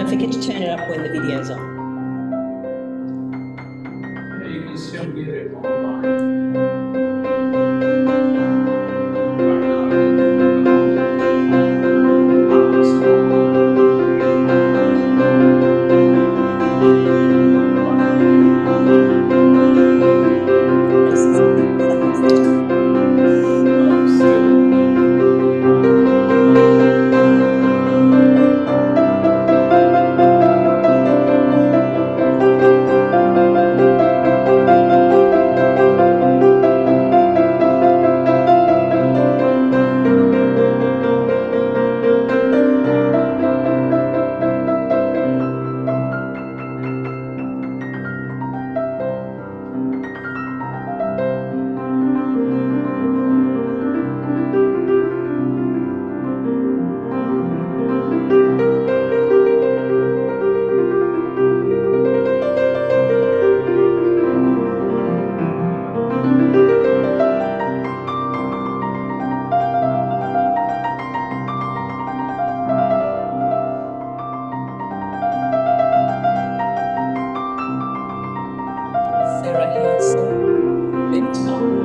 Don't forget to turn it up when the video's on. Yeah, you can still get it online. Sarah has been told.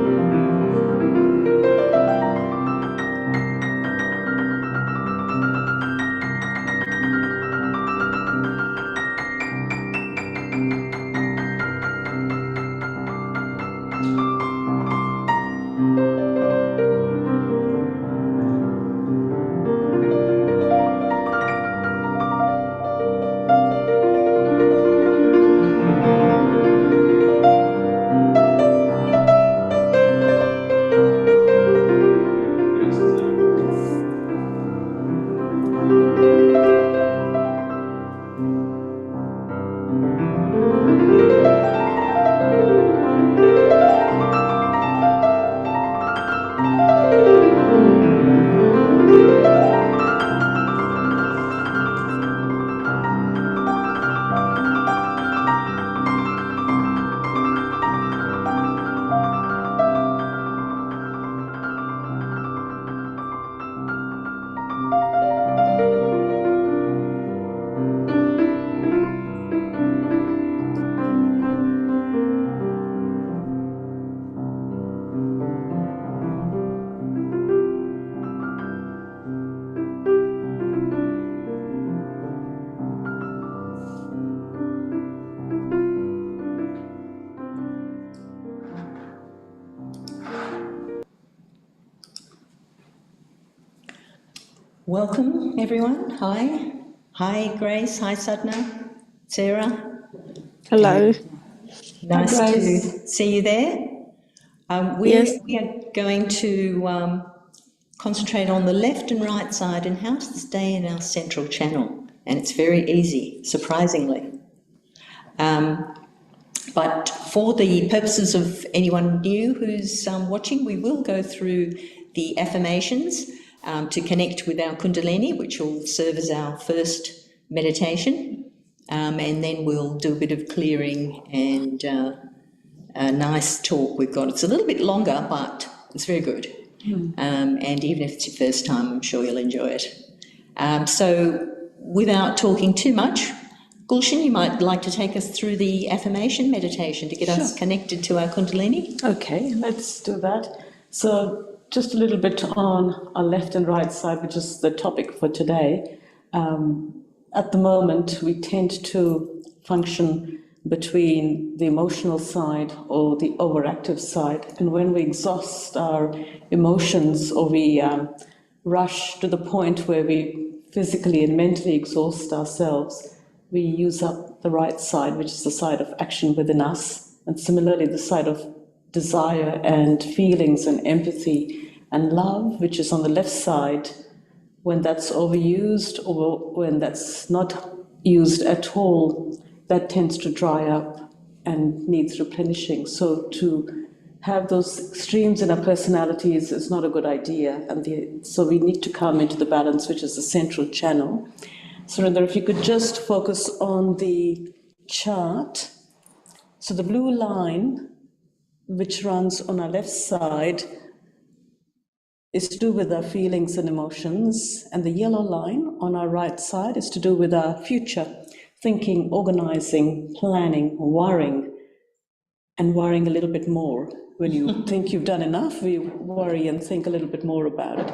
Welcome, everyone. Hi. Hi, Grace. Hi, Sadhna. Sarah. Hello. Nice to see you there. Yes. We are going to concentrate on the left and right side and how to stay in our central channel. And it's very easy, surprisingly. But for the purposes of anyone new who's watching, we will go through the affirmations to connect with our Kundalini, which will serve as our first meditation. And then we'll do a bit of clearing and a nice talk we've got. It's a little bit longer, but it's very good. And even if it's your first time, I'm sure you'll enjoy it. So without talking too much, Gulshan, you might like to take us through the affirmation meditation to get us connected to our Kundalini? Okay, let's do that. So just a little bit on our left and right side, which is the topic for today. At the moment, we tend to function between the emotional side or the overactive side. And when we exhaust our emotions or we rush to the point where we physically and mentally exhaust ourselves, we use up the right side, which is the side of action within us, and similarly the side of desire and feelings and empathy and love, which is on the left side. When that's overused or when that's not used at all, that tends to dry up and needs replenishing. So to have those extremes in our personalities is not a good idea, and so we need to come into the balance, which is the central channel. Surinder, if you could just focus on the chart. So the blue line, which runs on our left side, is to do with our feelings and emotions, and the yellow line on our right side is to do with our future, thinking, organizing, planning, worrying, and worrying a little bit more. When you think you've done enough, we worry and think a little bit more about it.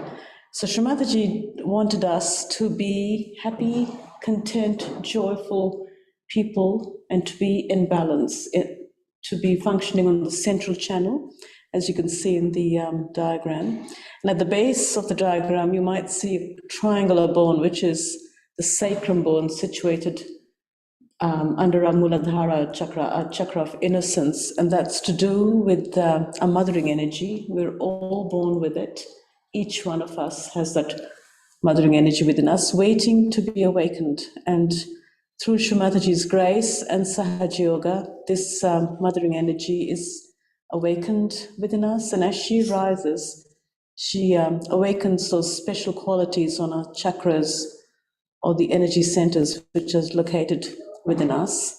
So Shrimataji wanted us to be happy, content, joyful people, and to be in balance, to be functioning on the central channel, as you can see in the diagram. And at the base of the diagram, you might see a triangular bone, which is the sacrum bone situated under our Muladhara chakra, our chakra of innocence, and that's to do with our mothering energy. We're all born with it. Each one of us has that mothering energy within us, waiting to be awakened. And through Shrimataji's grace and Sahaja Yoga, this mothering energy is awakened within us, and as she rises, she awakens those special qualities on our chakras, or the energy centers which is located within us,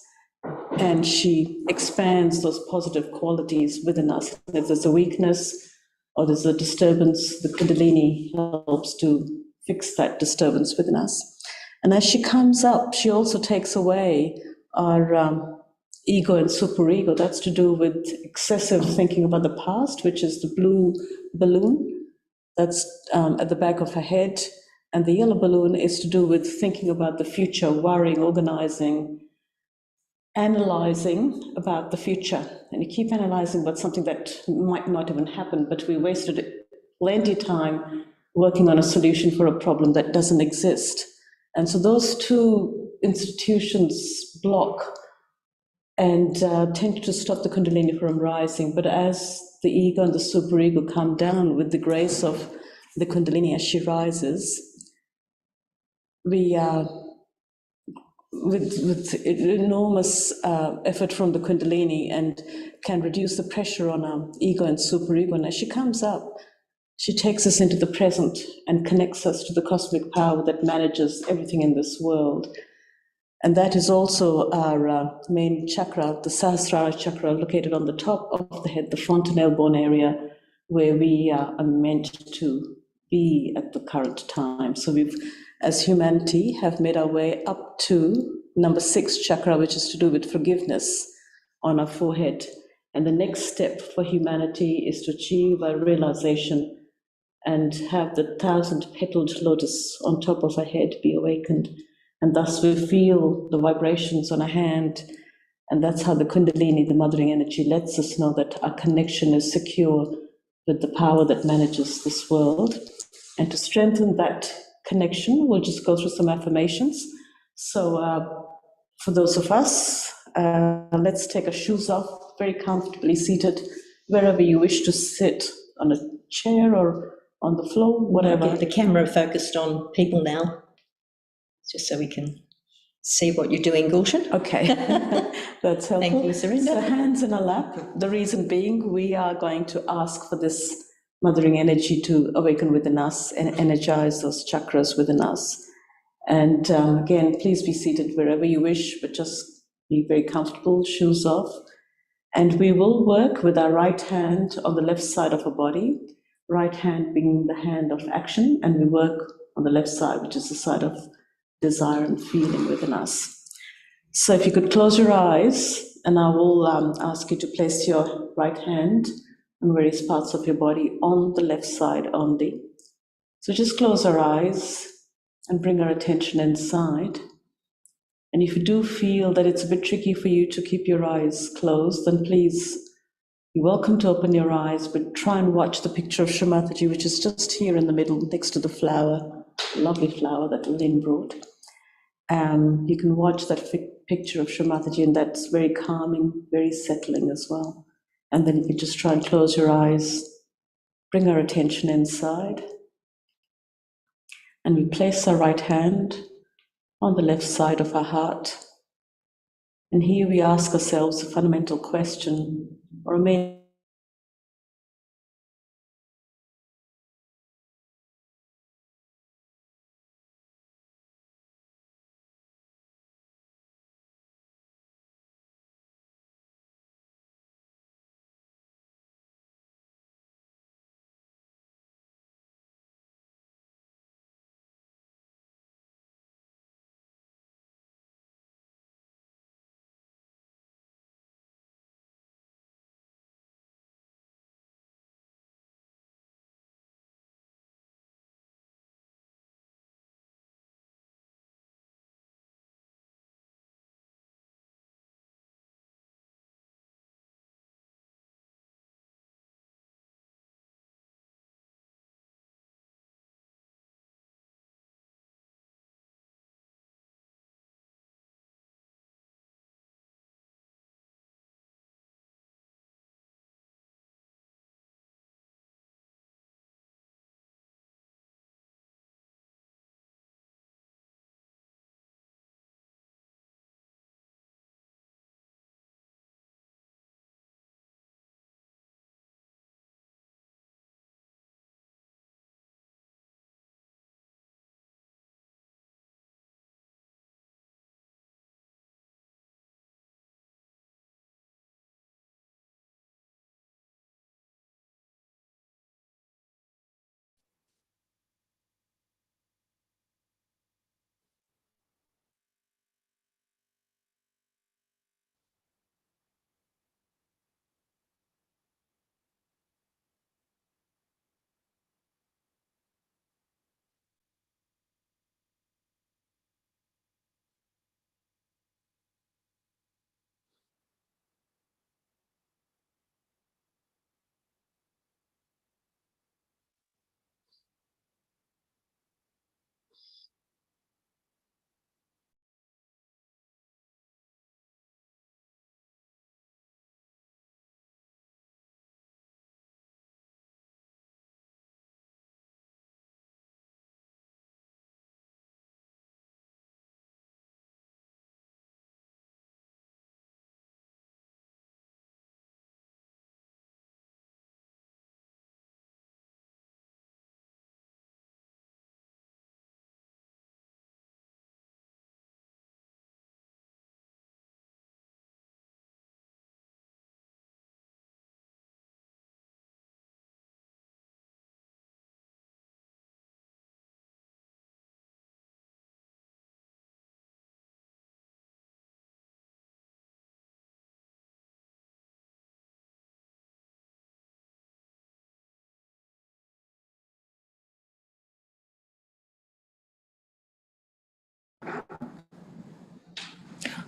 and she expands those positive qualities within us. If there's a weakness or there's a disturbance, the Kundalini helps to fix that disturbance within us. And as she comes up, she also takes away our ego and superego. That's to do with excessive thinking about the past, which is the blue balloon that's at the back of her head. And the yellow balloon is to do with thinking about the future, worrying, organizing, analyzing about the future. And you keep analyzing about something that might not even happen, but we wasted plenty of time working on a solution for a problem that doesn't exist. And so those two institutions block and tend to stop the Kundalini from rising. But as the ego and the superego come down with the grace of the Kundalini as she rises, we with enormous effort from the Kundalini, and can reduce the pressure on our ego and superego. And as she comes up, she takes us into the present and connects us to the cosmic power that manages everything in this world. And that is also our main chakra, the Sahasrara chakra, located on the top of the head, the fontanelle bone area, where we are meant to be at the current time. So we've, as humanity, have made our way up to number 6 chakra, which is to do with forgiveness on our forehead. And the next step for humanity is to achieve a realization and have the 1,000-petaled lotus on top of our head be awakened. And thus we feel the vibrations on our hand. And that's how the Kundalini, the mothering energy, lets us know that our connection is secure with the power that manages this world. And to strengthen that connection, we'll just go through some affirmations. So for those of us, let's take our shoes off, very comfortably seated, wherever you wish to sit, on a chair or on the floor, whatever. Get the camera focused on people now, just so we can see what you're doing, Gulshan. Okay, that's helpful. Thank you, Surinder. So hands in our lap. The reason being, we are going to ask for this mothering energy to awaken within us and energize those chakras within us. And again, please be seated wherever you wish, but just be very comfortable, shoes off. And we will work with our right hand on the left side of our body, right hand being the hand of action, and we work on the left side, which is the side of desire and feeling within us. So if you could close your eyes, and I will ask you to place your right hand on various parts of your body on the left side only. So just close our eyes and bring our attention inside. And if you do feel that it's a bit tricky for you to keep your eyes closed, then please, you're welcome to open your eyes, but try and watch the picture of Shrimataji, which is just here in the middle next to the flower, lovely flower that Lynn brought. You can watch that picture of Shrimataji, and that's very calming, very settling as well. And then you can just try and close your eyes, bring our attention inside, and we place our right hand on the left side of our heart. And here we ask ourselves a fundamental question, or a main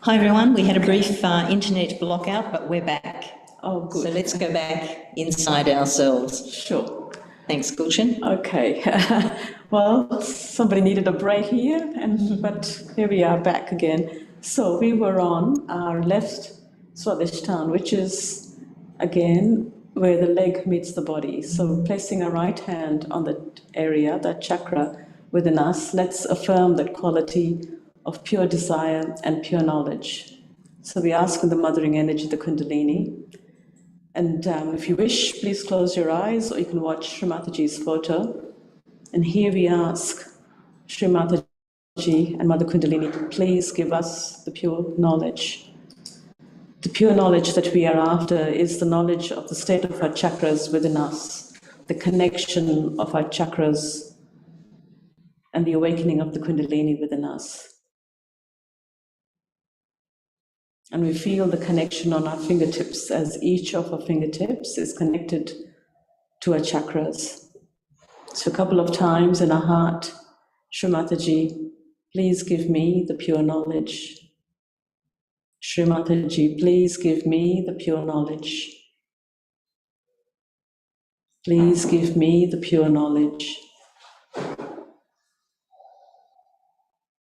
Hi everyone, we had a brief internet blockout, but we're back. Oh, good. So let's go back inside ourselves. Sure. Thanks, Gulshan. Okay. Well, somebody needed a break here, but here we are back again. So we were on our left Swadhisthana, which is, again, where the leg meets the body. So placing our right hand on the area, that chakra within us, let's affirm that quality of pure desire and pure knowledge. So we ask in the mothering energy, the Kundalini. And if you wish, please close your eyes, or you can watch Sri Mataji's photo. And here we ask Sri Mataji and Mother Kundalini to please give us the pure knowledge. The pure knowledge that we are after is the knowledge of the state of our chakras within us, the connection of our chakras, and the awakening of the Kundalini within us. And we feel the connection on our fingertips as each of our fingertips is connected to our chakras. So a couple of times in our heart, Shri Mataji, please give me the pure knowledge. Shri Mataji, please give me the pure knowledge. Please give me the pure knowledge.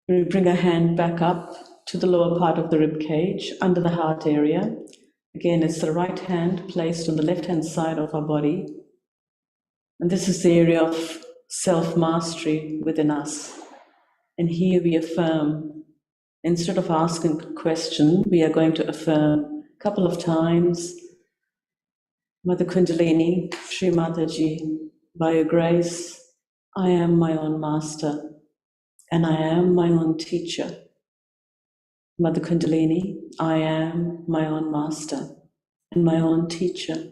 We bring our hand back up to the lower part of the rib cage, under the heart area. Again, it's the right hand placed on the left-hand side of our body. And this is the area of self-mastery within us. And here we affirm, instead of asking a question, we are going to affirm a couple of times, Mother Kundalini, Sri Mataji, by your grace, I am my own master, and I am my own teacher. Mother Kundalini, I am my own master and my own teacher.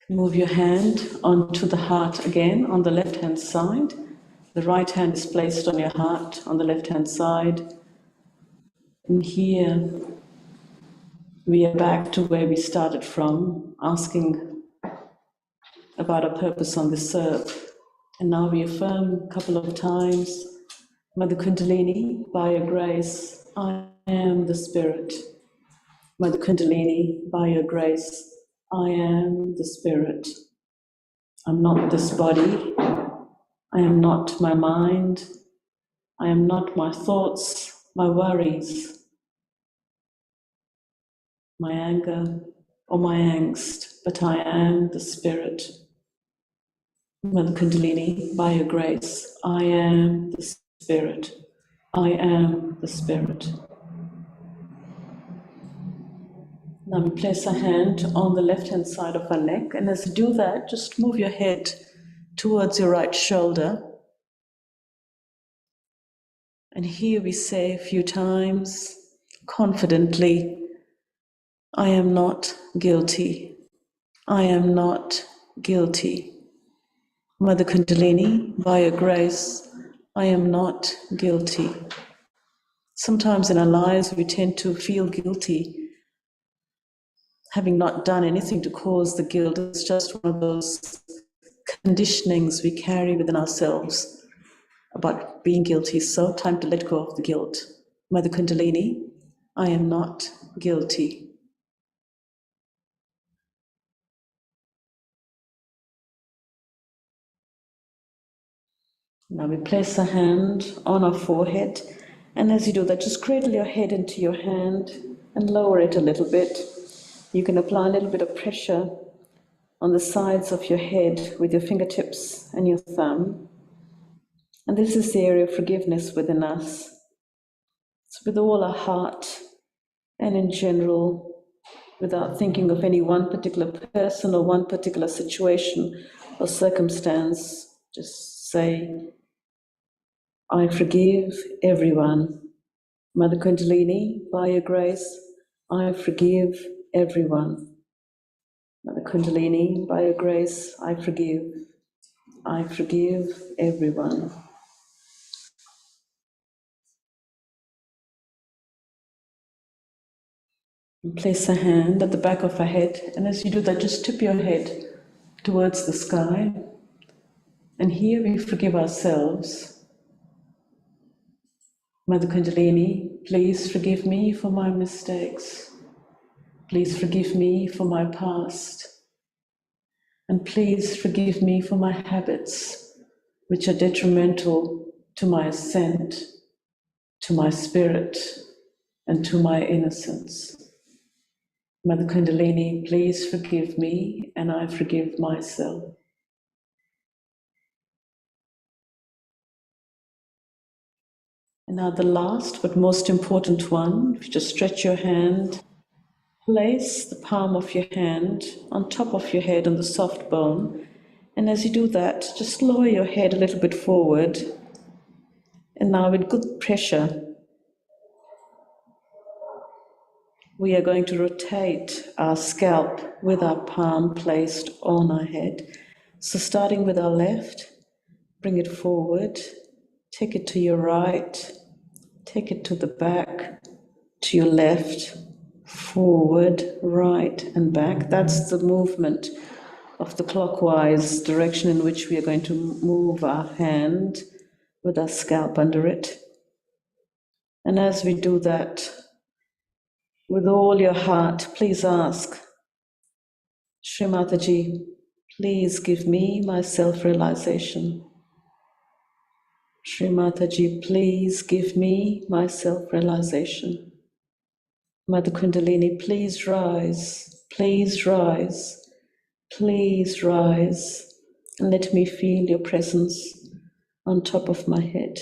Move your hand onto the heart again on the left-hand side. The right hand is placed on your heart on the left-hand side. And here we are back to where we started from, asking about our purpose on this earth. And now we affirm a couple of times, Mother Kundalini, by your grace, I am the Spirit. Mother Kundalini, by your grace, I am the Spirit. I'm not this body. I am not my mind. I am not my thoughts, my worries, my anger, or my angst, but I am the Spirit. Mother Kundalini, by your grace, I am the Spirit. I am the Spirit. Now we place a hand on the left-hand side of our neck, and as you do that, just move your head towards your right shoulder. And here we say a few times, confidently, I am not guilty. I am not guilty. Mother Kundalini, by your grace, I am not guilty. Sometimes in our lives we tend to feel guilty, having not done anything to cause the guilt. It's just one of those conditionings we carry within ourselves about being guilty. So time to let go of the guilt. Mother Kundalini, I am not guilty. Now we place a hand on our forehead, and as you do that, just cradle your head into your hand and lower it a little bit. You can apply a little bit of pressure on the sides of your head with your fingertips and your thumb. And this is the area of forgiveness within us. So with all our heart and in general, without thinking of any one particular person or one particular situation or circumstance, just say, I forgive everyone. Mother Kundalini, by your grace, I forgive everyone. Mother Kundalini, by your grace, I forgive. I forgive everyone. And place a hand at the back of our head, and as you do that, just tip your head towards the sky. And here we forgive ourselves. Mother Kundalini, please forgive me for my mistakes. Please forgive me for my past. And please forgive me for my habits, which are detrimental to my ascent, to my spirit, and to my innocence. Mother Kundalini, please forgive me, and I forgive myself. And now the last but most important one, if you just stretch your hand, place the palm of your hand on top of your head on the soft bone. And as you do that, just lower your head a little bit forward. And now with good pressure, we are going to rotate our scalp with our palm placed on our head. So starting with our left, bring it forward, take it to your right, take it to the back, to your left, forward, right, and back. That's the movement of the clockwise direction in which we are going to move our hand with our scalp under it. And as we do that, with all your heart, please ask, Shri Mataji, please give me my self-realization. Shri Mataji, please give me my self-realization. Mother Kundalini, please rise, please rise, please rise, and let me feel your presence on top of my head.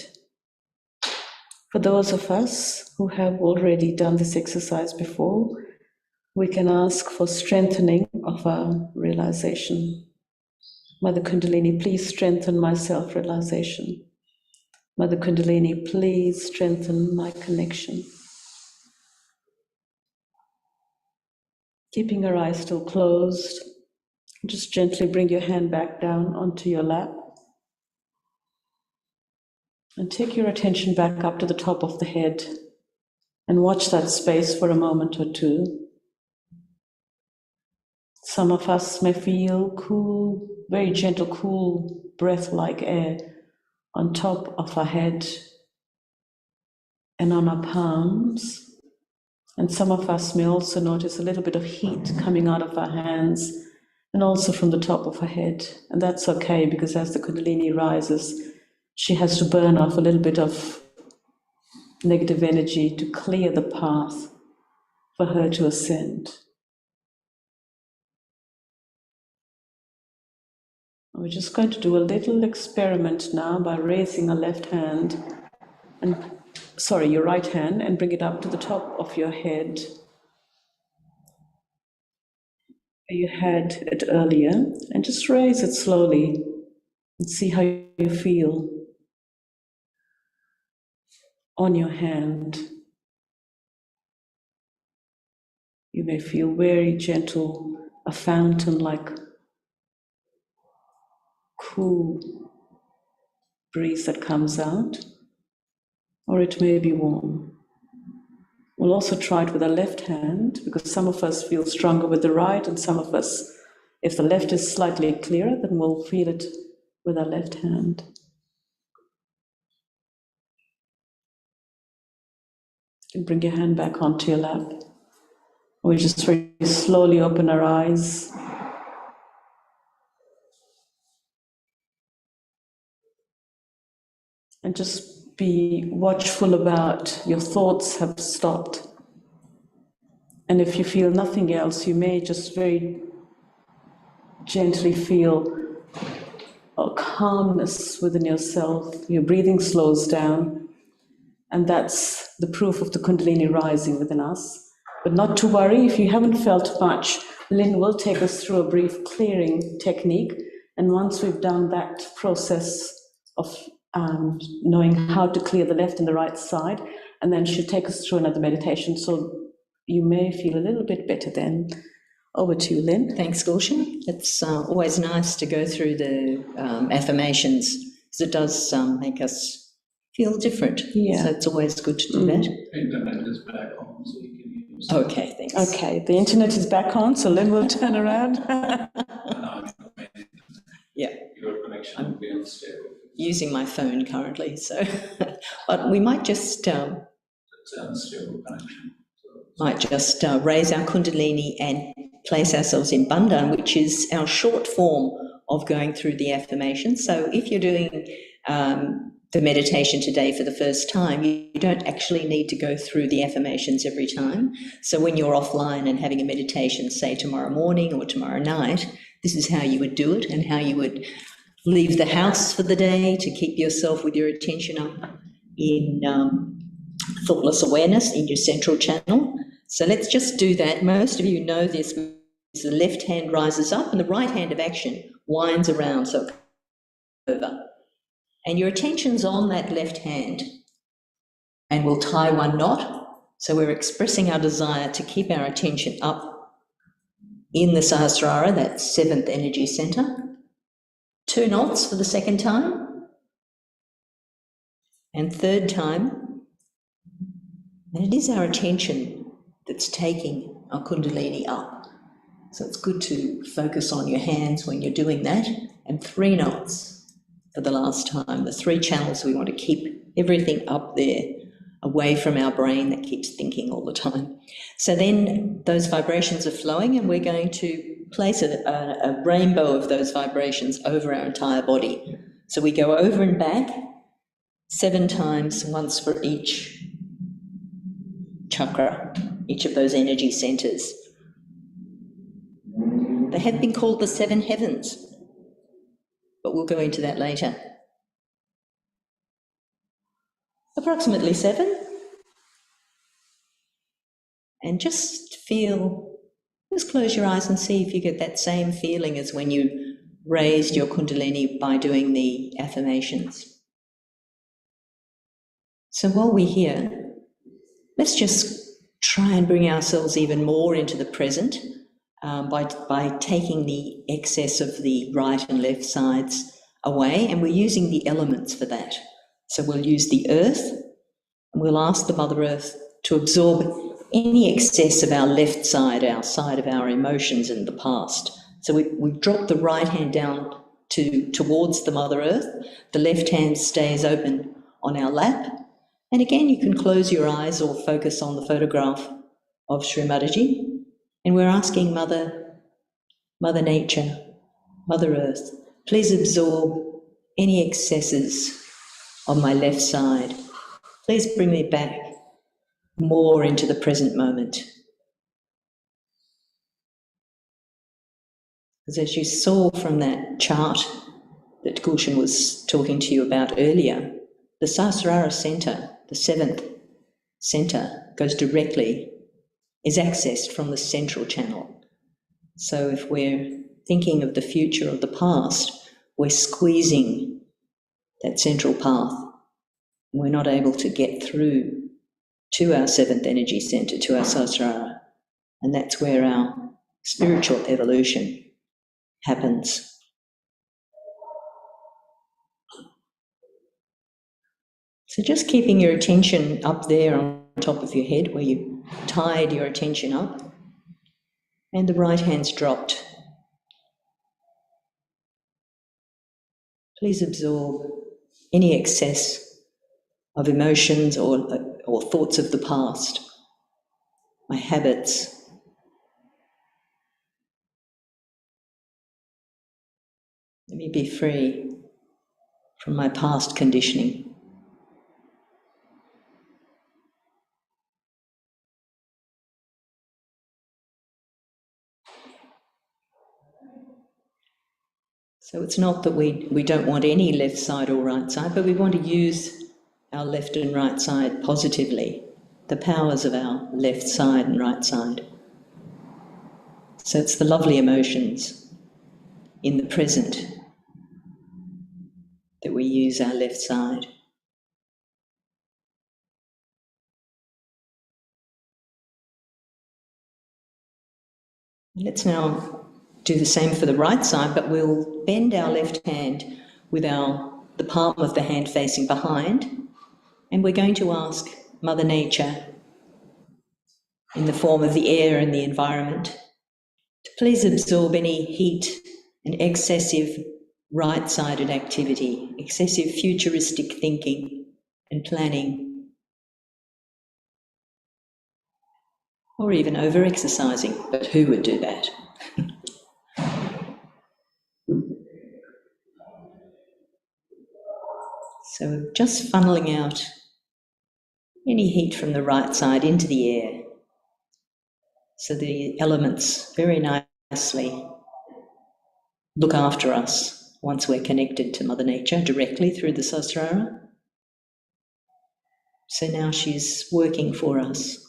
For those of us who have already done this exercise before, we can ask for strengthening of our realization. Mother Kundalini, please strengthen my self-realization. Mother Kundalini, please strengthen my connection. Keeping your eyes still closed, just gently bring your hand back down onto your lap and take your attention back up to the top of the head and watch that space for a moment or two. Some of us may feel cool, very gentle, cool, breath-like air on top of our head and on our palms. And some of us may also notice a little bit of heat coming out of our hands and also from the top of our head. And that's okay, because as the Kundalini rises, she has to burn off a little bit of negative energy to clear the path for her to ascend. We're just going to do a little experiment now by raising our left hand and, your right hand, and bring it up to the top of your head. You had it earlier, and just raise it slowly and see how you feel on your hand. You may feel very gentle, a fountain-like cool breeze that comes out, or it may be warm. We'll also try it with our left hand, because some of us feel stronger with the right, and some of us, if the left is slightly clearer, then we'll feel it with our left hand. You can bring your hand back onto your lap. We just very slowly open our eyes. And just be watchful about your thoughts have stopped. And if you feel nothing else, you may just very gently feel a calmness within yourself. Your breathing slows down. And that's the proof of the Kundalini rising within us. But not to worry, if you haven't felt much, Lynn will take us through a brief clearing technique. And once we've done that process of knowing how to clear the left and the right side, and then she'll take us through another meditation. So you may feel a little bit better then. Over to you, Lynn. Thanks, Gulshan. It's always nice to go through the affirmations, because it does make us feel different. Yeah. So it's always good to do that. Internet is back on, so you can use it. Okay, thanks. Okay, the internet is back on, so Lynn will turn around. Yeah. You're connection will be unstable. Using my phone currently, so but we might just It's an unstable connection. raise our kundalini and place ourselves in bandhan, which is our short form of going through the affirmations. So if you're doing the meditation today for the first time, you don't actually need to go through the affirmations every time. So when you're offline and having a meditation, say tomorrow morning or tomorrow night, this is how you would do it and how you would leave the house for the day to keep yourself with your attention up in thoughtless awareness in your central channel. So let's just do that. Most of you know this. The left hand rises up and the right hand of action winds around, so it goes over. And your attention's on that left hand, and we'll tie one knot. So we're expressing our desire to keep our attention up in the Sahasrara, that seventh energy center. 2 knots for the second time, and third time. And it is our attention that's taking our kundalini up. So it's good to focus on your hands when you're doing that, and 3 knots for the last time. The 3 channels, we want to keep everything up there, away from our brain that keeps thinking all the time. So then those vibrations are flowing, and we're going to place a rainbow of those vibrations over our entire body. So we go over and back 7 times, once for each chakra, each of those energy centers. They have been called the 7 heavens, but we'll go into that later. Approximately 7. And just close your eyes and see if you get that same feeling as when you raised your kundalini by doing the affirmations. So while we're here, let's just try and bring ourselves even more into the present by taking the excess of the right and left sides away, and we're using the elements for that. So we'll use the earth, and we'll ask the Mother Earth to absorb any excess of our left side, our side of our emotions in the past. So we've dropped the right hand down towards the Mother Earth. The left hand stays open on our lap. And again, you can close your eyes or focus on the photograph of Sri Mataji. And we're asking Mother Nature, Mother Earth, please absorb any excesses of my left side. Please bring me back more into the present moment. Because as you saw from that chart that Gulshan was talking to you about earlier, the Sahasrara center, the 7th center, is accessed from the central channel. So if we're thinking of the future or the past, we're squeezing that central path. We're not able to get through to our 7th energy center, to our Sahasrara. And that's where our spiritual evolution happens. So just keeping your attention up there on top of your head where you tied your attention up, and the right hand's dropped. Please absorb any excess of emotions or thoughts of the past, my habits. Let me be free from my past conditioning. So it's not that we don't want any left side or right side, but we want to use our left and right side positively, the powers of our left side and right side. So it's the lovely emotions in the present that we use our left side. Let's now do the same for the right side, but we'll bend our left hand with the palm of the hand facing behind, and we're going to ask Mother Nature, in the form of the air and the environment, to please absorb any heat and excessive right-sided activity, excessive futuristic thinking and planning, or even over-exercising, but who would do that? So just funneling out any heat from the right side into the air, so the elements very nicely look after us once we're connected to Mother Nature directly through the Sahasrara. So now she's working for us.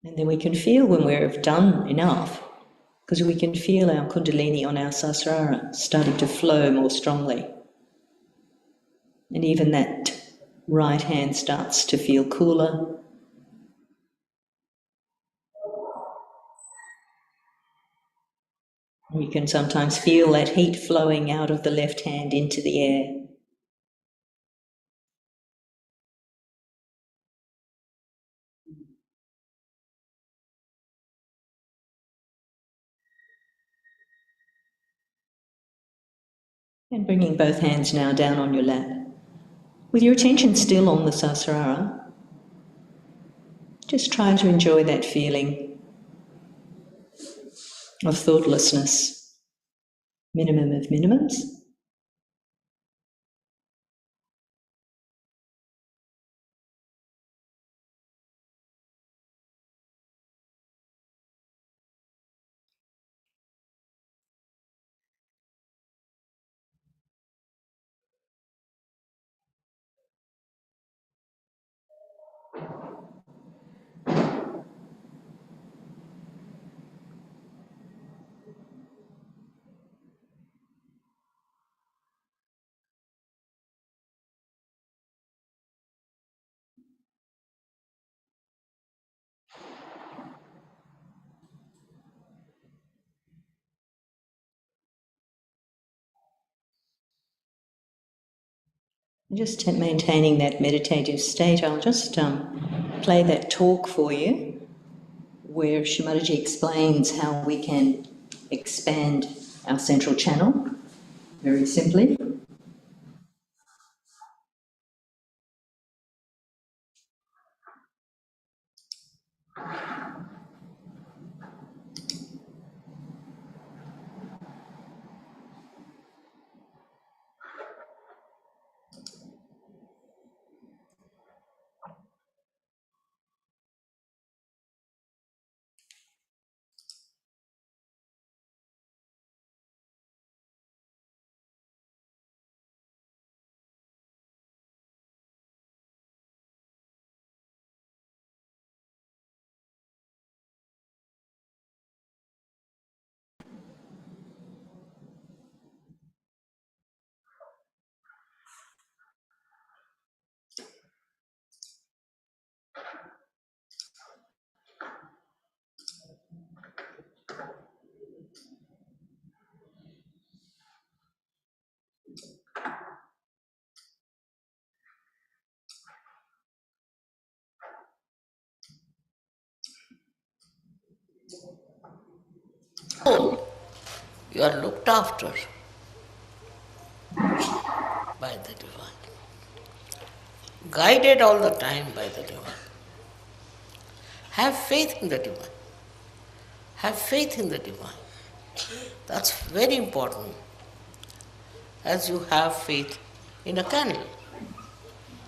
And then we can feel when we've done enough, because we can feel our Kundalini on our Sahasrara starting to flow more strongly. And even that right hand starts to feel cooler. We can sometimes feel that heat flowing out of the left hand into the air. And bringing both hands now down on your lap. With your attention still on the Sahasrara, just try to enjoy that feeling of thoughtlessness, minimum of minimums. Just maintaining that meditative state, I'll just play that talk for you where Shimadaji explains how we can expand our central channel very simply. soul, you are looked after by the divine, guided all the time by the divine. Have faith in the divine. Have faith in the divine. That's very important, as you have faith in a candle.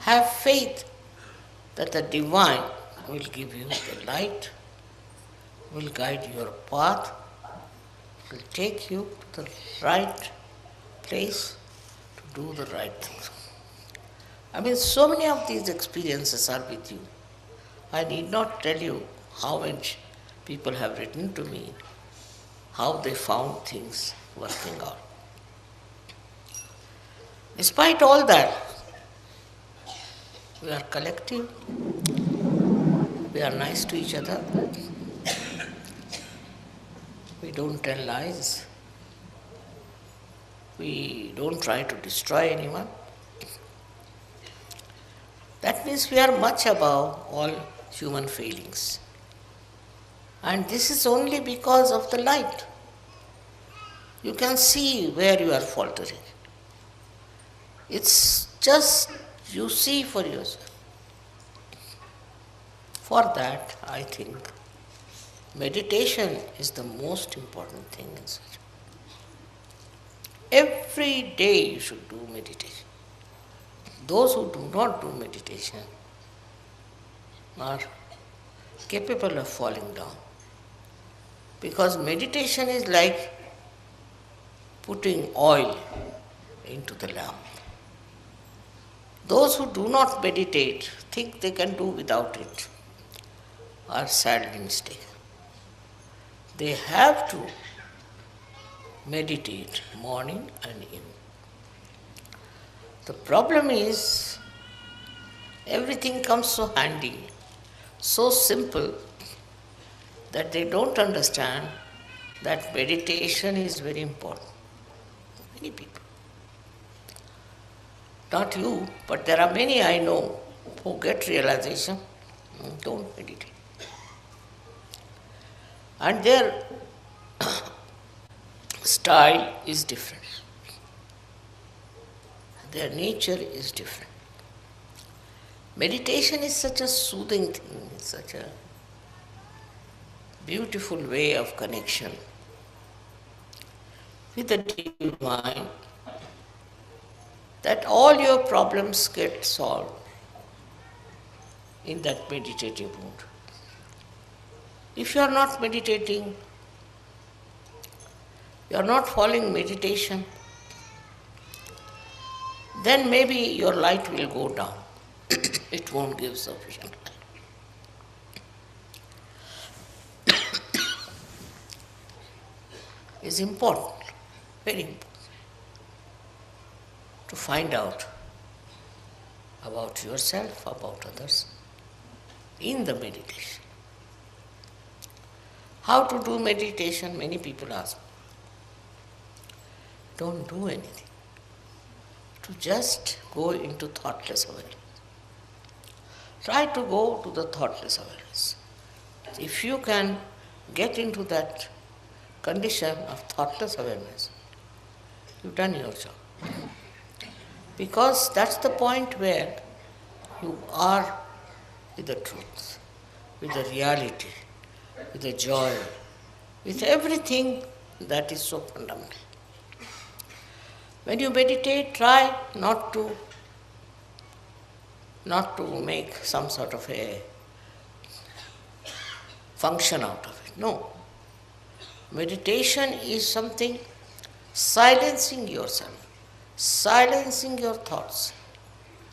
Have faith that the divine will give you the light, will guide your path, will take you to the right place to do the right things. I mean, so many of these experiences are with you. I need not tell you how much people have written to me, how they found things working out. Despite all that, we are collective, we are nice to each other, we don't tell lies, we don't try to destroy anyone. That means we are much above all human feelings. And this is only because of the light. You can see where you are faltering. It's just you see for yourself. For that, I think meditation is the most important thing in such. Every day you should do meditation. Those who do not do meditation are capable of falling down. Because meditation is like putting oil into the lamp. Those who do not meditate, think they can do without it, are sadly mistaken. They have to meditate morning and evening. The problem is, everything comes so handy, so simple, that they don't understand that meditation is very important. Many people. Not you, but there are many I know who get realization, don't meditate. And their style is different. Their nature is different. Meditation is such a soothing thing, such a beautiful way of connection with the divine, that all your problems get solved in that meditative mood. If you are not meditating, you are not following meditation, then maybe your light will go down. It won't give sufficient light. It's important, very important, to find out about yourself, about others, in the meditation. How to do meditation? Many people ask. Don't do anything. To just go into thoughtless awareness. Try to go to the thoughtless awareness. If you can get into that condition of thoughtless awareness, you've done your job. Because that's the point where you are with the truth, with the reality, with the joy, with everything that is so fundamental. When you meditate, try not to make some sort of a function out of it. No. Meditation is something silencing yourself, silencing your thoughts,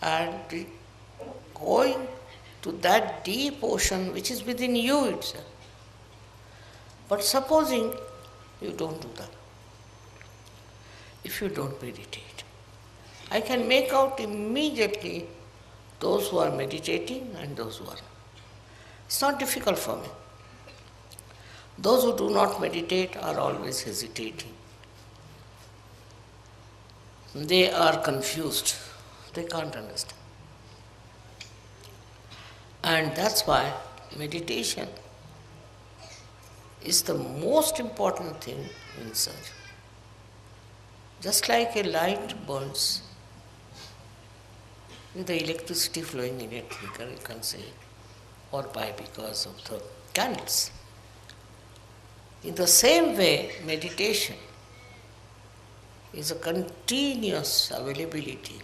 and going to that deep ocean which is within you itself. But supposing you don't do that, if you don't meditate, I can make out immediately those who are meditating and those who are not. It's not difficult for me. Those who do not meditate are always hesitating. They are confused. They can't understand. And that's why meditation is the most important thing in search. Just like a light burns with the electricity flowing in it, you can say, or by because of the candles. In the same way, meditation is a continuous availability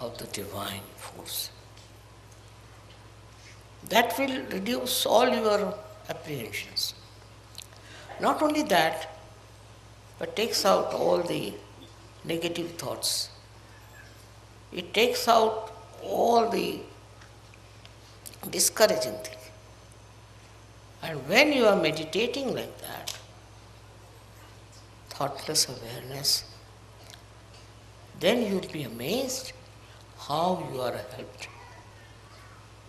of the divine force. That will reduce all your apprehensions. Not only that, but takes out all the negative thoughts. It takes out all the discouraging things. And when you are meditating like that, thoughtless awareness, then you'll be amazed how you are helped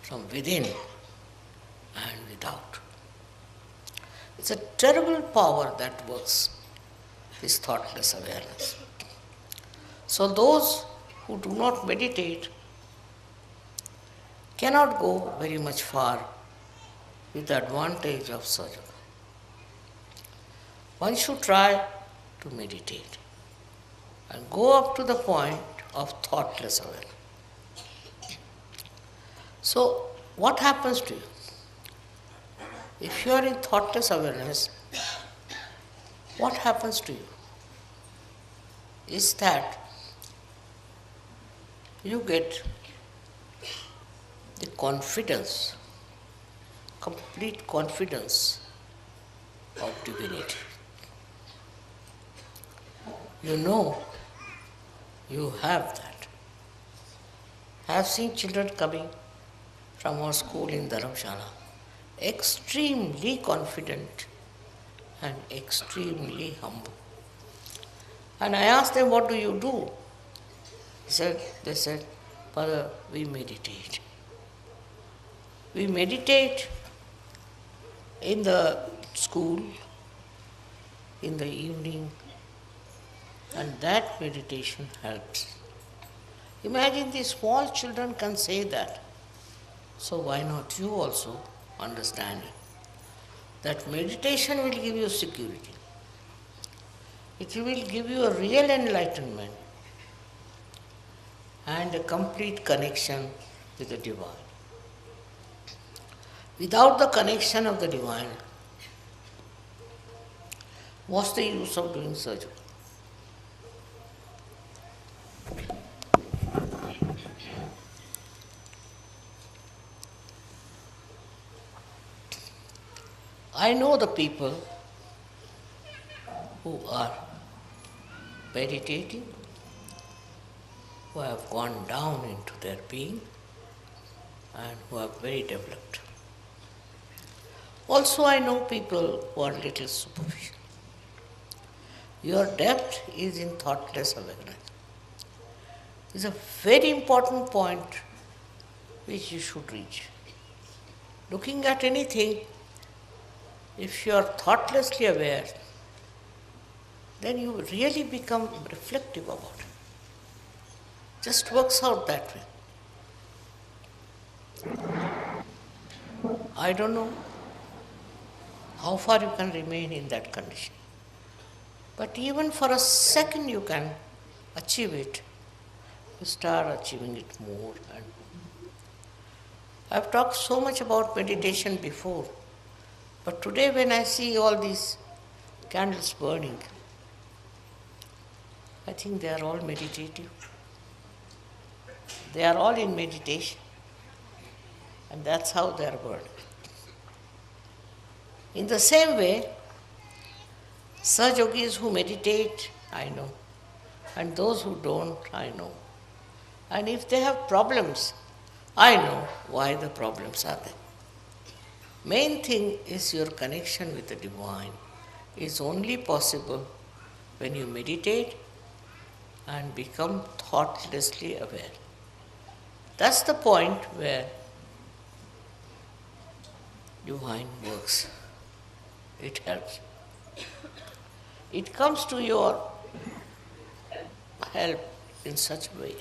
from within and without. It's a terrible power that works, this thoughtless awareness. So those who do not meditate cannot go very much far with the advantage of Sahaja Yoga. One should try to meditate and go up to the point of thoughtless awareness. So, what happens to you? If you are in thoughtless awareness, what happens to you? Is that you get the confidence, complete confidence of divinity. You know you have that. I have seen children coming from our school in Dharamshala, extremely confident and extremely humble. And I asked them, what do you do? They said, Father, we meditate. We meditate in the school, in the evening, and that meditation helps. Imagine these small children can say that. So why not you also understand it? That meditation will give you security. It will give you a real enlightenment and a complete connection with the Divine. Without the connection of the Divine, what's the use of doing surgery? I know the people who are meditating, who have gone down into their being and who are very developed. Also, I know people who are little superficial. Your depth is in thoughtless awareness. It's a very important point which you should reach. Looking at anything, if you are thoughtlessly aware, then you really become reflective about it. Just works out that way. I don't know how far you can remain in that condition. But even for a second you can achieve it. You start achieving it more. And I've talked so much about meditation before, but today when I see all these candles burning, I think they are all meditative. They are all in meditation. And that's how they are burning. In the same way, Sahaja Yogis who meditate, I know. And those who don't, I know. And if they have problems, I know why the problems are there. Main thing is your connection with the Divine is only possible when you meditate and become thoughtlessly aware. That's the point where Divine works. It helps. It comes to your help in such a way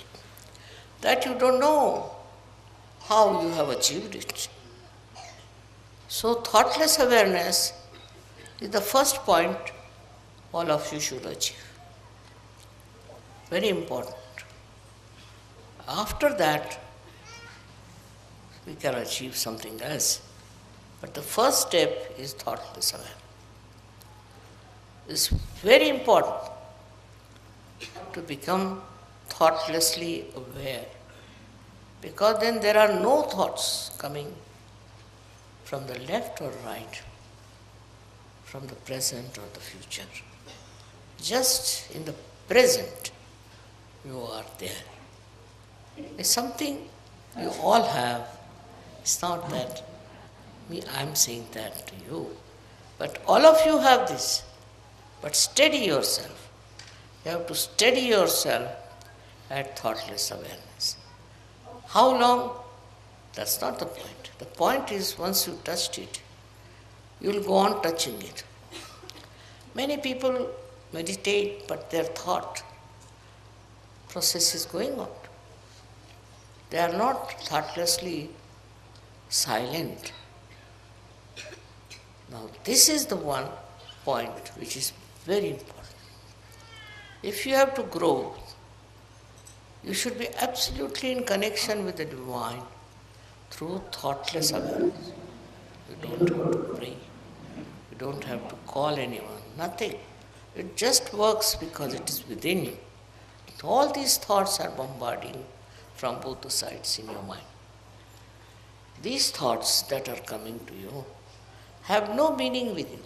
that you don't know how you have achieved it. So thoughtless awareness is the first point all of you should achieve. Very important. After that, we can achieve something else. But the first step is thoughtless awareness. It's very important to become thoughtlessly aware, because then there are no thoughts coming from the left or right, from the present or the future. Just in the present, you are there. It's something you all have. It's not that I'm saying that to you, but all of you have this. But steady yourself. You have to steady yourself at thoughtless awareness. How long? That's not the point. The point is once you touched it, you will go on touching it. Many people meditate, but their thought process is going on. They are not thoughtlessly silent. Now, this is the one point which is very important. If you have to grow, you should be absolutely in connection with the divine through thoughtless awareness. You don't have to pray. You don't have to call anyone. Nothing. It just works because it is within you. All these thoughts are bombarding from both the sides in your mind. These thoughts that are coming to you have no meaning with you.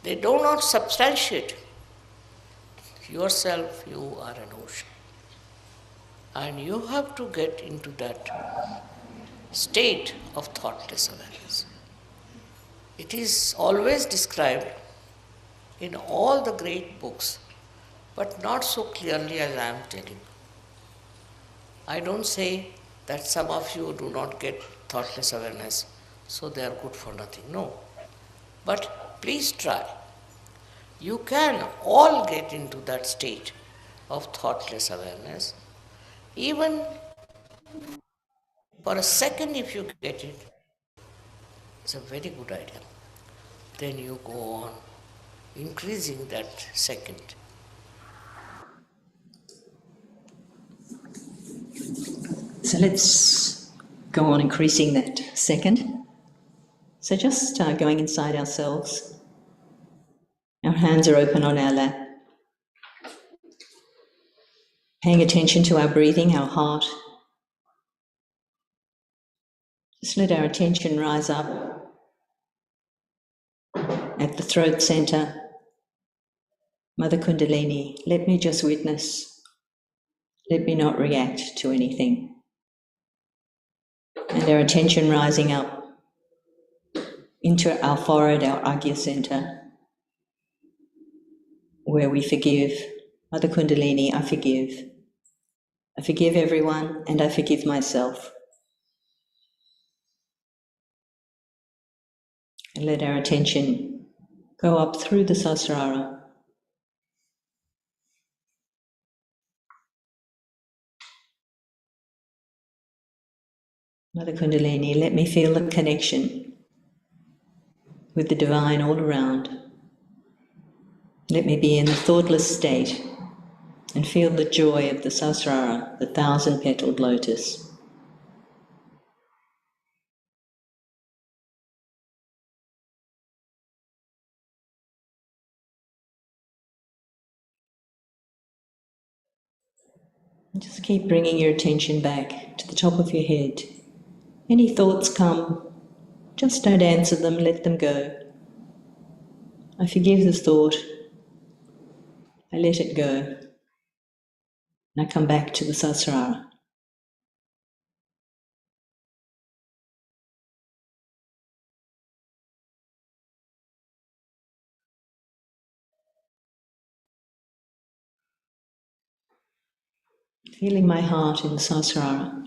They do not substantiate yourself. You are an ocean. And you have to get into that state of thoughtless awareness. It is always described in all the great books, but not so clearly as I am telling. I don't say that some of you do not get thoughtless awareness, so they are good for nothing. No. But please try. You can all get into that state of thoughtless awareness. Even for a second, if you get it, it's a very good idea. Then you go on increasing that second. So let's go on increasing that second. So just going inside ourselves. Our hands are open on our lap. Paying attention to our breathing, our heart. Just let our attention rise up at the throat center. Mother Kundalini, let me just witness. Let me not react to anything. And our attention rising up into our forehead, our Agya center, where we forgive. Mother Kundalini, I forgive. I forgive everyone and I forgive myself. And let our attention go up through the Sahasrara. Mother Kundalini, let me feel the connection with the divine all around. Let me be in the thoughtless state and feel the joy of the Sahasrara, the 1,000-petaled lotus. And just keep bringing your attention back to the top of your head. Any thoughts come, just don't answer them, let them go. I forgive the thought. I let it go. And I come back to the Sahasrara. Feeling my heart in the Sahasrara.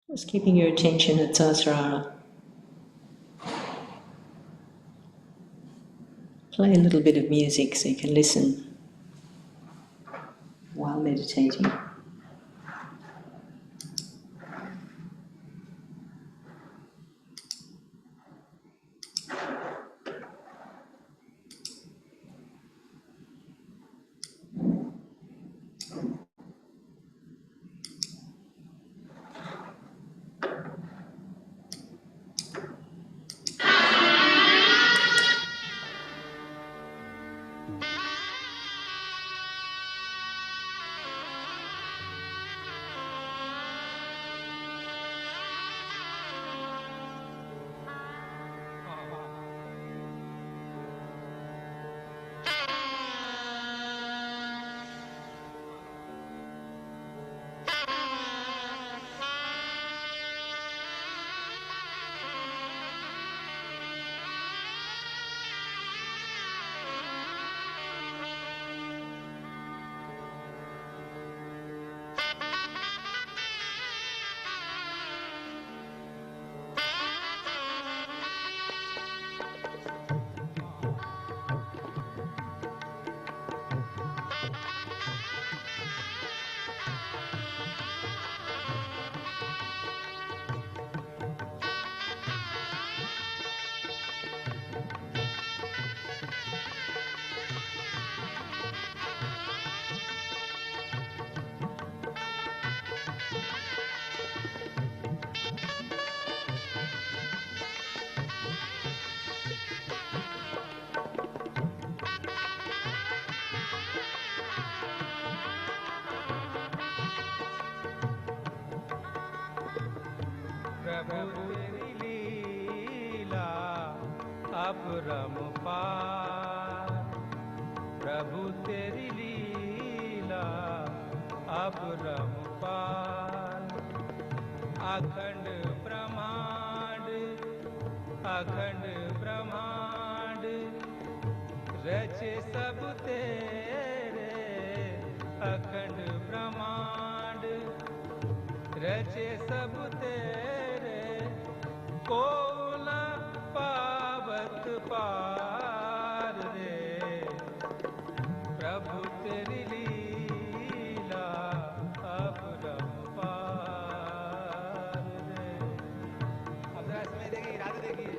Just keeping your attention at Sahasrara. Play a little bit of music so you can listen while meditating. तेरी लीला अपरंपार, प्रभु तेरी लीला अपरंपार। अखंड ब्रह्मांड, अखंड ब्रह्मांड रचे सब तेरे, अखंड ब्रह्मांड रचे सब तेरे, को न पावत पार रे, प्रभु तेरी लीला अपरंपार रे। अब जरा इसमें देखिए, राधे देखिए।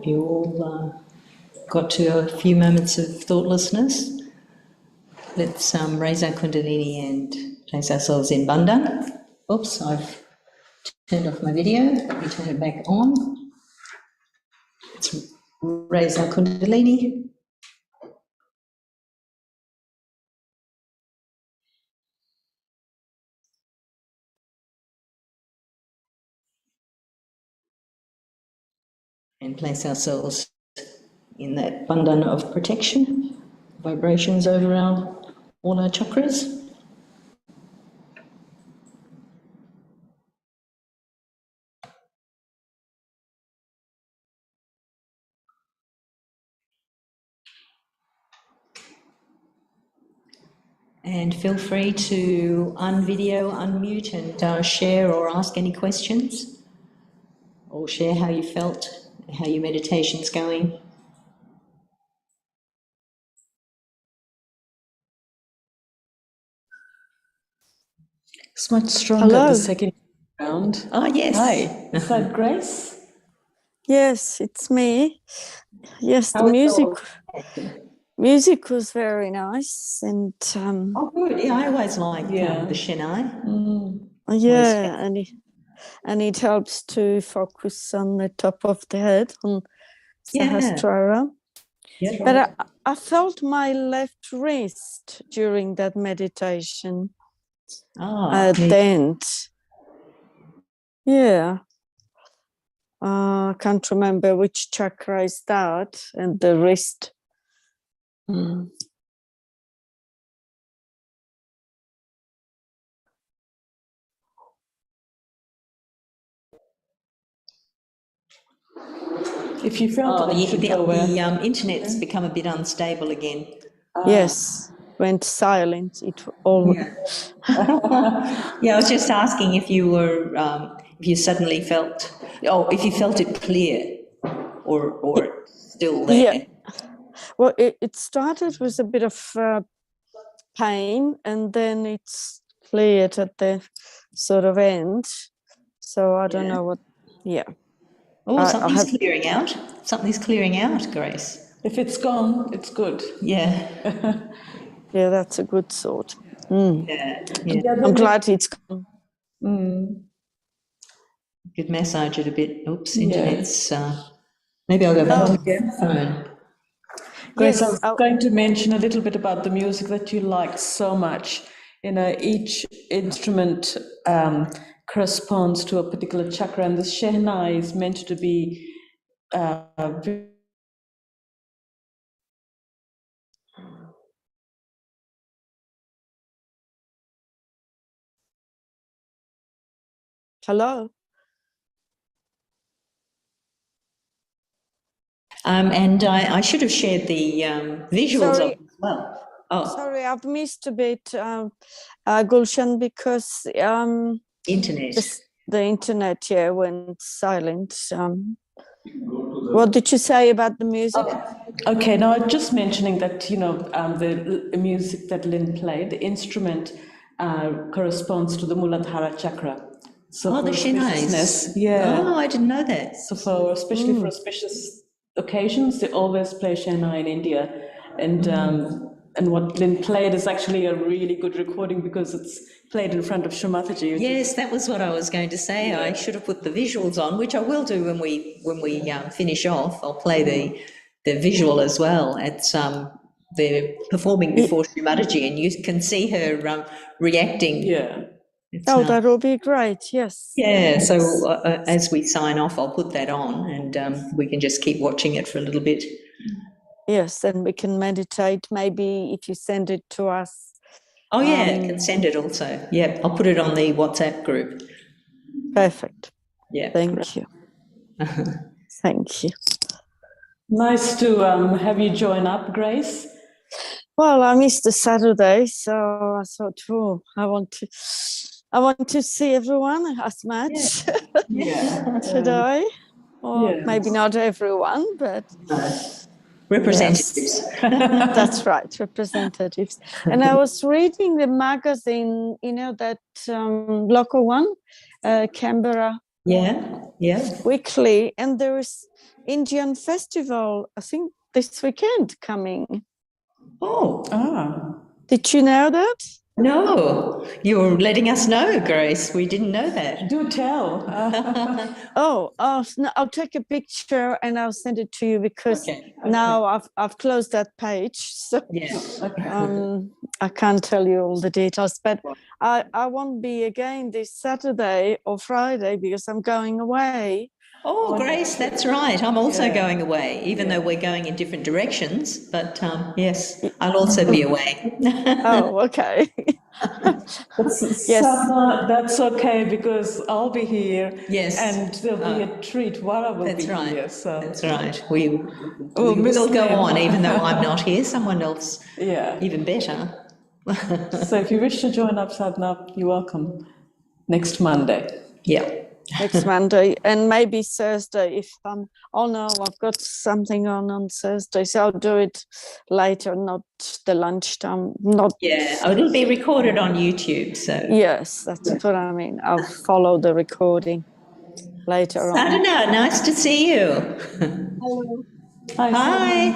Hope you all got to a few moments of thoughtlessness. Let's raise our Kundalini and place ourselves in Bandha. Oops, I've turned off my video. Let me turn it back on. Let's raise our Kundalini. And place ourselves in that bandhana of protection, vibrations over all our chakras. And feel free to unvideo, unmute, and share or ask any questions, or share how you felt, how your meditation's going. It's much stronger Hello. the second round. Oh, yes. Hi, is that Grace? Yes, it's me. Yes, How the was your music was very nice, and Oh, good. Yeah, I always like Yeah. the Chennai. yeah, and it helps to focus on the top of the head on Yeah. Sahasrara. Yeah. But I felt my left wrist during that meditation at the end. Yeah. I can't remember which chakra is that, and the wrist. If you felt that, you should go where? The internet's become a bit unstable again. Yes, went silent. It all. Yeah. Yeah, I was just asking if you were, if you suddenly felt, if you felt it clear, or still there. Yeah. Well, it started with a bit of pain, and then it's cleared at the sort of end. So I don't know what. Yeah. Oh, something's clearing out. Something's clearing out, Grace. If it's gone, it's good. Yeah. Yeah, that's a good sort. Yeah. Yeah. I'm glad it's gone. Could massage it a bit. Oops, internet's. Maybe I'll go back to the phone. Grace, Yes, I was going to mention a little bit about the music that you liked so much. You know, each instrument corresponds to a particular chakra, and the Shehnai is meant to be Hello. And I should have shared the visuals of it as well. Oh, Sorry, I've missed a bit, Gulshan, because internet. the internet went silent. What did you say about the music? Okay, now just mentioning that, you know, the music that Lynn played, the instrument corresponds to the Muladhara chakra. So The Shehnais. yeah. Oh, I didn't know that. So especially for auspicious occasions, they always play Shehnai in India. And what Lynn played is actually a really good recording because it's played in front of Shrimataji. Yes, that was what I was going to say. Yeah. I should have put the visuals on, which I will do when we finish off. I'll play the visual as well. It's they're performing before Shrimataji, and you can see her reacting. Yeah. That will be great. Yes. Yeah. So as we sign off, I'll put that on, and we can just keep watching it for a little bit. Yes, then we can meditate. Maybe if you send it to us. Oh yeah, I can send it also. Yeah, I'll put it on the WhatsApp group. Perfect. Yeah. Thank you. Thank you. Nice to have you join up, Grace. Well, I missed the Saturday, so I thought, I want to see everyone as much today. Or maybe not everyone, but representatives. Yes. That's right, representatives. And I was reading the magazine, you know, that local one, Canberra. Yeah. Yeah. weekly, and there is Indian festival, I think this weekend coming. Oh, Did you know that? no, you're letting us know, Grace. We didn't know that. Do tell. Oh, no, I'll take a picture and I'll send it to you, because Okay. now I've closed that page, so Yeah. I can't tell you all the details. But I won't be again this Saturday or Friday because I'm going away. Oh, Grace, that's right. I'm also going away, even though we're going in different directions. But yes, I'll also be away. Oh, okay. Yes. Sadhana, that's okay, because I'll be here. Yes. And there'll be a treat while I will That's be right. here. So That's right. We miss will go them. on, even though I'm not here. Someone else, yeah. even better. So if you wish to join up, Sadhana, you're welcome. Next Monday. Yeah. Next Monday, and maybe Thursday if I'm. Oh no, I've got something on Thursday, so I'll do it later, not the lunchtime. Not. Yeah. Oh, it'll be recorded on YouTube. So. Yes, that's what I mean. I'll follow the recording later on. Sadhana, nice to see you. Hello. Hi.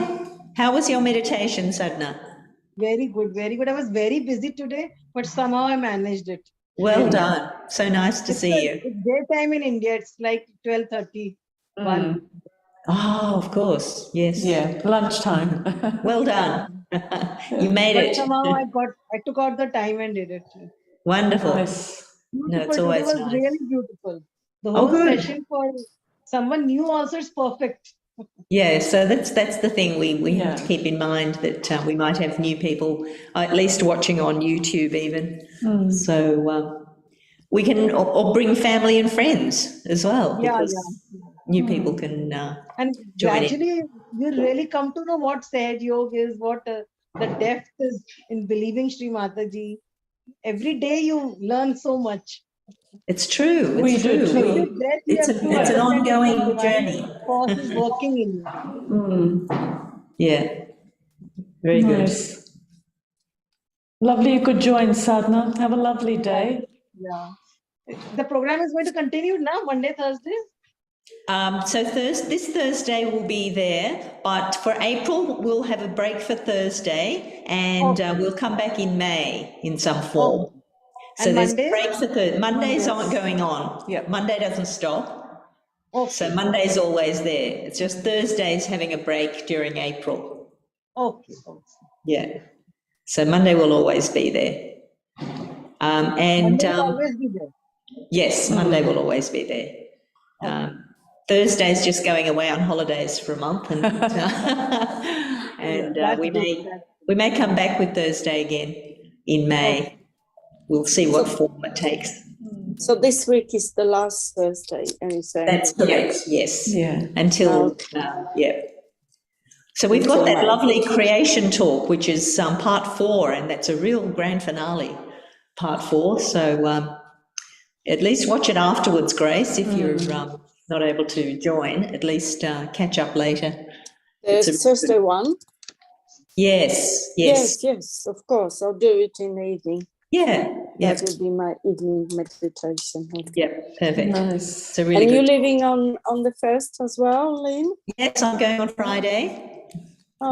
How was your meditation, Sadhana? Very good, very good. I was very busy today, but somehow I managed it. Well done. So nice to see you. It's daytime in India. It's like 12:30. Oh, of course. Yes. Yeah, lunchtime. Well done. You made But it. somehow I took out the time and did it. Wonderful. Nice. No, it's Beautiful. Today always was nice. really beautiful. The Oh, whole good. session for someone new also is perfect. Yeah, so that's the thing we have to Yeah. keep in mind, that we might have new people at least watching on YouTube even. So we can or bring family and friends as well, Yeah, because new people can And join in. gradually you really come to know what Sahaja Yoga is, what the depth is in believing Sri Mataji. Every day you learn so much. It's true. We It's do true. too. Every breath you It's have to an understand ongoing that divine journey. force is working in you. Yeah. Very good. Nice. Lovely you could join, Sadhana. Have a lovely day. Yeah. The program is going to continue now, Monday, Thursday. So this Thursday will be there, but for April we'll have a break for Thursday, and we'll come back in May in some form. So And there's a Mondays? break for Thursday. Mondays aren't going on. Yeah. Monday doesn't stop. Okay. So Monday's always there. It's just Thursday's having a break during April. Okay. Yeah. So Monday will always be there. Monday will always be there. Yes, Monday will always be there. Thursday's just going away on holidays for a month, and we may come back with Thursday again in May. We'll see what form it takes. So this week is the last Thursday, and you say That's correct. Yes. Yeah. Until yeah. So we've got that lovely creation talk, which is part 4, and that's a real grand finale, part 4. So at least watch it afterwards, Grace, if you're not able to join. At least catch up later. the Thursday one. Yes. Yes, of course. I'll do it in the evening. Yeah. That will be my evening meditation. Yeah, perfect. Nice. So really And good. you living on the 1st as well, Lynn? Yes, I'm going on Friday.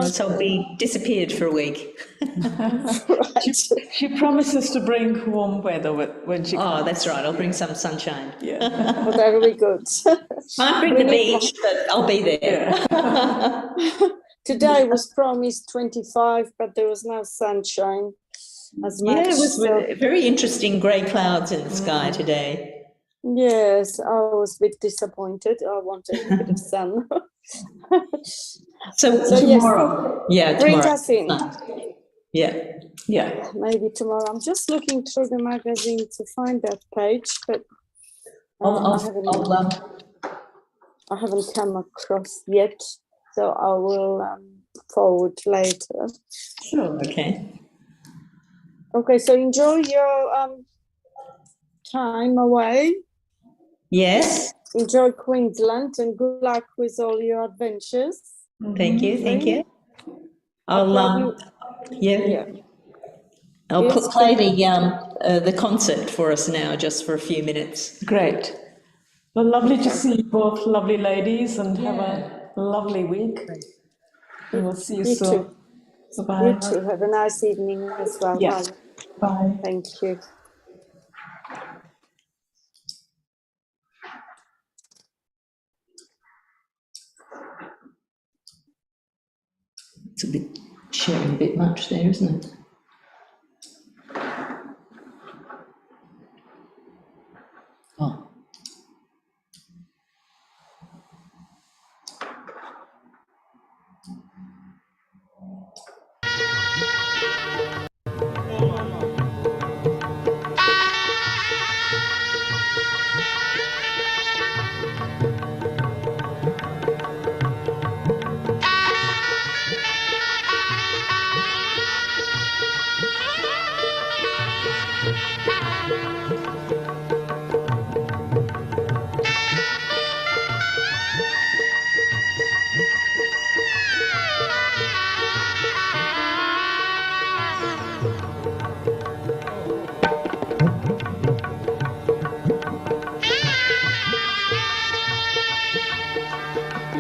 So I'll be disappeared for a week. Right. She promises to bring warm weather when she comes. Oh, that's right. I'll bring some sunshine. Yeah. Well, that'll be good. Can't bring the beach, but I'll be there. Today was promised 25, but there was no sunshine as much. Yeah, it was so- very interesting grey clouds in the sky today. Yes, I was a bit disappointed. I wanted a bit of sun. So tomorrow. Yeah, Bring tomorrow. us in. Yeah. Yeah. Maybe tomorrow. I'm just looking through the magazine to find that page, but I haven't come across yet, so I will forward later. Sure. Okay. Okay, so enjoy your time away. Yes. Enjoy Queensland and good luck with all your adventures. Thank you. Thank you. I'll I'll play the concert for us now, just for a few minutes. Great. Well, lovely to see you both, lovely ladies, and have a lovely week. And we'll see you You soon. too. Bye-bye. You too. Have a nice evening as well. Yeah. Bye. Thank you. It's a bit sharing a bit much there, isn't it? Oh.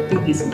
Buddhism.